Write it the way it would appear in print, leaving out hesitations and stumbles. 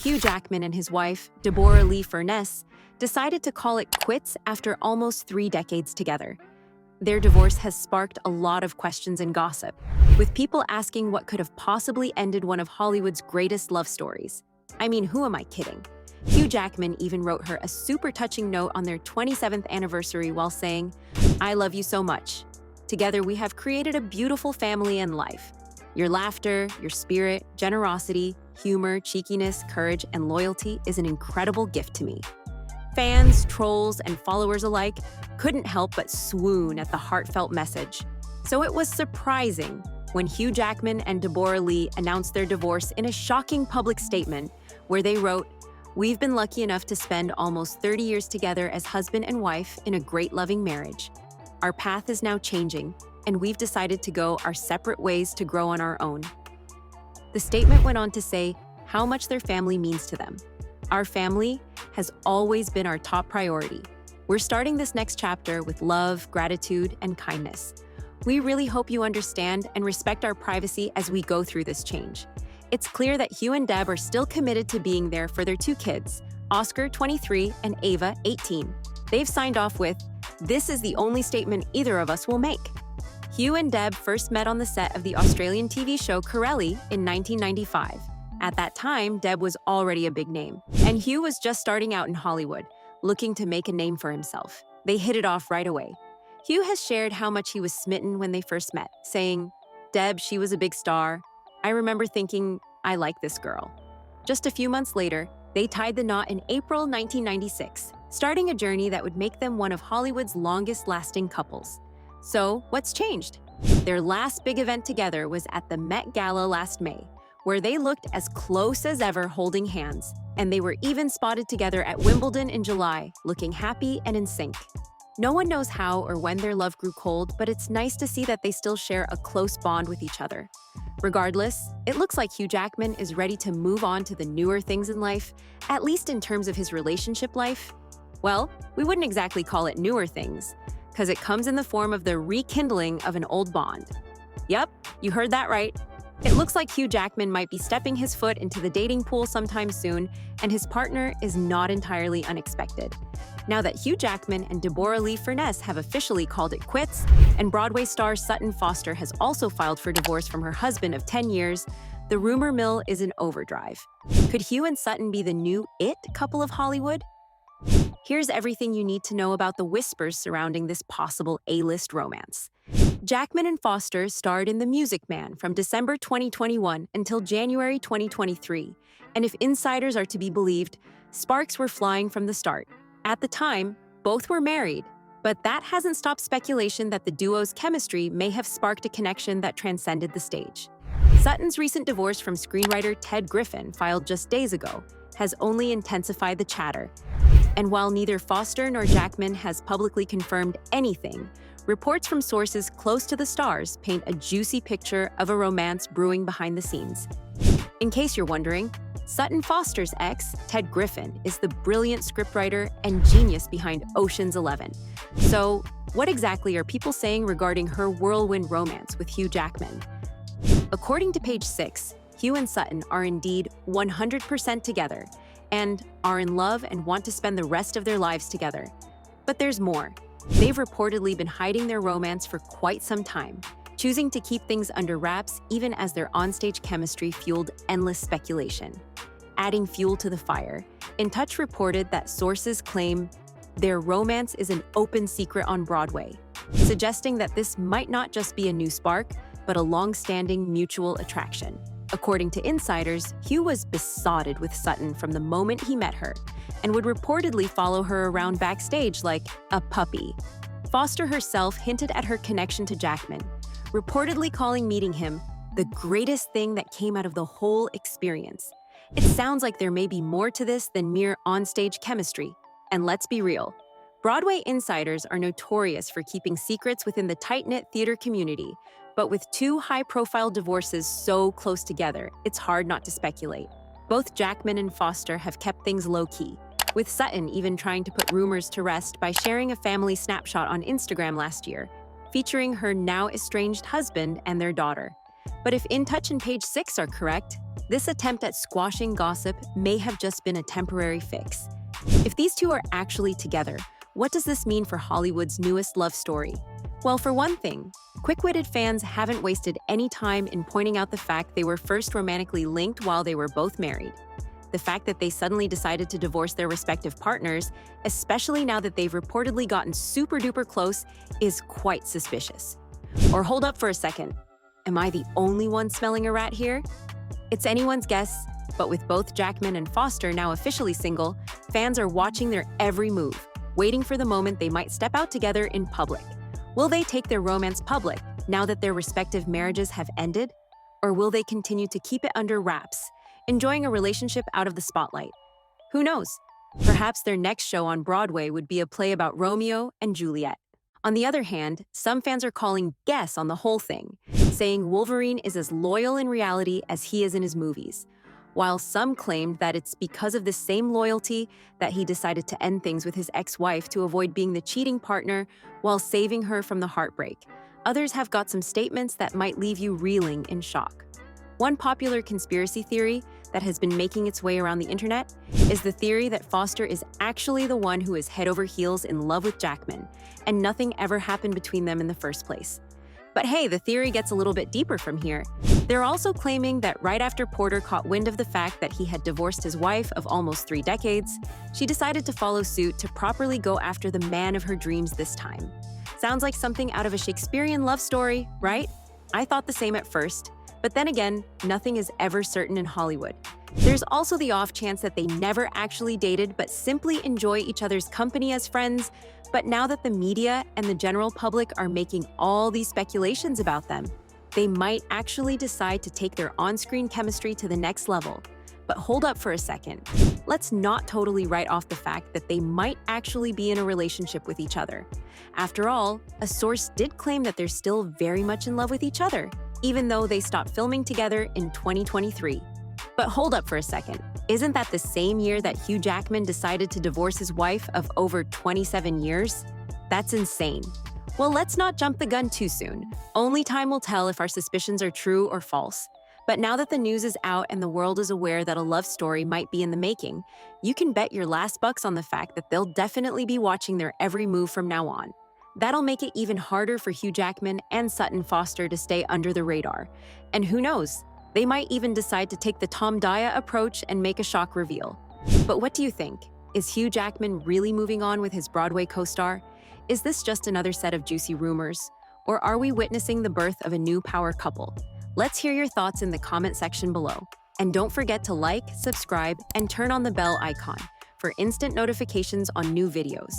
Hugh Jackman and his wife, Deborra-lee Furness, decided to call it quits after almost 3 decades together. Their divorce has sparked a lot of questions and gossip, with people asking what could have possibly ended one of Hollywood's greatest love stories. I mean, who am I kidding? Hugh Jackman even wrote her a super touching note on their 27th anniversary while saying, "I love you so much. Together we have created a beautiful family and life. Your laughter, your spirit, generosity, humor, cheekiness, courage, and loyalty is an incredible gift to me." Fans, trolls, and followers alike couldn't help but swoon at the heartfelt message. So it was surprising when Hugh Jackman and Deborra-lee announced their divorce in a shocking public statement where they wrote, "We've been lucky enough to spend almost 30 years together as husband and wife in a great loving marriage. Our path is now changing, and we've decided to go our separate ways to grow on our own." The statement went on to say how much their family means to them. "Our family has always been our top priority. We're starting this next chapter with love, gratitude, and kindness. We really hope you understand and respect our privacy as we go through this change." It's clear that Hugh and Deb are still committed to being there for their 2 kids, Oscar, 23, and Ava, 18. They've signed off with, "This is the only statement either of us will make." Hugh and Deb first met on the set of the Australian TV show Corelli in 1995. At that time, Deb was already a big name, and Hugh was just starting out in Hollywood, looking to make a name for himself. They hit it off right away. Hugh has shared how much he was smitten when they first met, saying, "Deb, she was a big star. I remember thinking, I like this girl." Just a few months later, they tied the knot in April 1996, starting a journey that would make them one of Hollywood's longest-lasting couples. So, what's changed? Their last big event together was at the Met Gala last May, where they looked as close as ever holding hands, and they were even spotted together at Wimbledon in July, looking happy and in sync. No one knows how or when their love grew cold, but it's nice to see that they still share a close bond with each other. Regardless, it looks like Hugh Jackman is ready to move on to the newer things in life, at least in terms of his relationship life. Well, we wouldn't exactly call it newer things, because it comes in the form of the rekindling of an old bond. Yep, you heard that right. It looks like Hugh Jackman might be stepping his foot into the dating pool sometime soon, and his partner is not entirely unexpected. Now that Hugh Jackman and Deborra-lee Furness have officially called it quits, and Broadway star Sutton Foster has also filed for divorce from her husband of 10 years, the rumor mill is in overdrive. Could Hugh and Sutton be the new it couple of Hollywood? Here's everything you need to know about the whispers surrounding this possible A-list romance. Jackman and Foster starred in The Music Man from December 2021 until January 2023, and if insiders are to be believed, sparks were flying from the start. At the time, both were married, but that hasn't stopped speculation that the duo's chemistry may have sparked a connection that transcended the stage. Sutton's recent divorce from screenwriter Ted Griffin, filed just days ago, has only intensified the chatter. And while neither Foster nor Jackman has publicly confirmed anything, reports from sources close to the stars paint a juicy picture of a romance brewing behind the scenes. In case you're wondering, Sutton Foster's ex, Ted Griffin, is the brilliant scriptwriter and genius behind Ocean's 11. So, what exactly are people saying regarding her whirlwind romance with Hugh Jackman? According to Page 6, Hugh and Sutton are indeed 100% together, and are in love and want to spend the rest of their lives together. But there's more. They've reportedly been hiding their romance for quite some time, choosing to keep things under wraps even as their onstage chemistry fueled endless speculation. Adding fuel to the fire, In Touch reported that sources claim their romance is an open secret on Broadway, suggesting that this might not just be a new spark, but a long-standing mutual attraction. According to insiders, Hugh was besotted with Sutton from the moment he met her, and would reportedly follow her around backstage like a puppy. Foster herself hinted at her connection to Jackman, reportedly calling meeting him the greatest thing that came out of the whole experience. It sounds like there may be more to this than mere onstage chemistry. And let's be real, Broadway insiders are notorious for keeping secrets within the tight-knit theater community, but with 2 high-profile divorces so close together, it's hard not to speculate. Both Jackman and Foster have kept things low-key, with Sutton even trying to put rumors to rest by sharing a family snapshot on Instagram last year, featuring her now estranged husband and their daughter. But if In Touch and Page 6 are correct, this attempt at squashing gossip may have just been a temporary fix. If these two are actually together, what does this mean for Hollywood's newest love story? Well, for one thing, Quickwitted fans haven't wasted any time in pointing out the fact they were first romantically linked while they were both married. The fact that they suddenly decided to divorce their respective partners, especially now that they've reportedly gotten super-duper close, is quite suspicious. Or hold up for a second. Am I the only one smelling a rat here? It's anyone's guess, but with both Jackman and Foster now officially single, fans are watching their every move, waiting for the moment they might step out together in public. Will they take their romance public now that their respective marriages have ended? Or will they continue to keep it under wraps, enjoying a relationship out of the spotlight? Who knows? Perhaps their next show on Broadway would be a play about Romeo and Juliet. On the other hand, some fans are calling guess on the whole thing, saying Wolverine is as loyal in reality as he is in his movies, while some claimed that it's because of the same loyalty that he decided to end things with his ex-wife to avoid being the cheating partner while saving her from the heartbreak. Others have got some statements that might leave you reeling in shock. One popular conspiracy theory that has been making its way around the internet is the theory that Foster is actually the one who is head over heels in love with Jackman, and nothing ever happened between them in the first place. But hey, the theory gets a little bit deeper from here. They're also claiming that right after Porter caught wind of the fact that he had divorced his wife of almost 3 decades, she decided to follow suit to properly go after the man of her dreams this time. Sounds like something out of a Shakespearean love story, right? I thought the same at first. But then again, nothing is ever certain in Hollywood. There's also the off chance that they never actually dated but simply enjoy each other's company as friends, but now that the media and the general public are making all these speculations about them, they might actually decide to take their on-screen chemistry to the next level. But hold up for a second. Let's not totally write off the fact that they might actually be in a relationship with each other. After all, a source did claim that they're still very much in love with each other, even though they stopped filming together in 2023. But hold up for a second. Isn't that the same year that Hugh Jackman decided to divorce his wife of over 27 years? That's insane. Well, let's not jump the gun too soon. Only time will tell if our suspicions are true or false. But now that the news is out and the world is aware that a love story might be in the making, you can bet your last bucks on the fact that they'll definitely be watching their every move from now on. That'll make it even harder for Hugh Jackman and Sutton Foster to stay under the radar. And who knows, they might even decide to take the Tom Daya approach and make a shock reveal. But what do you think? Is Hugh Jackman really moving on with his Broadway co-star? Is this just another set of juicy rumors? Or are we witnessing the birth of a new power couple? Let's hear your thoughts in the comment section below. And don't forget to like, subscribe, and turn on the bell icon for instant notifications on new videos.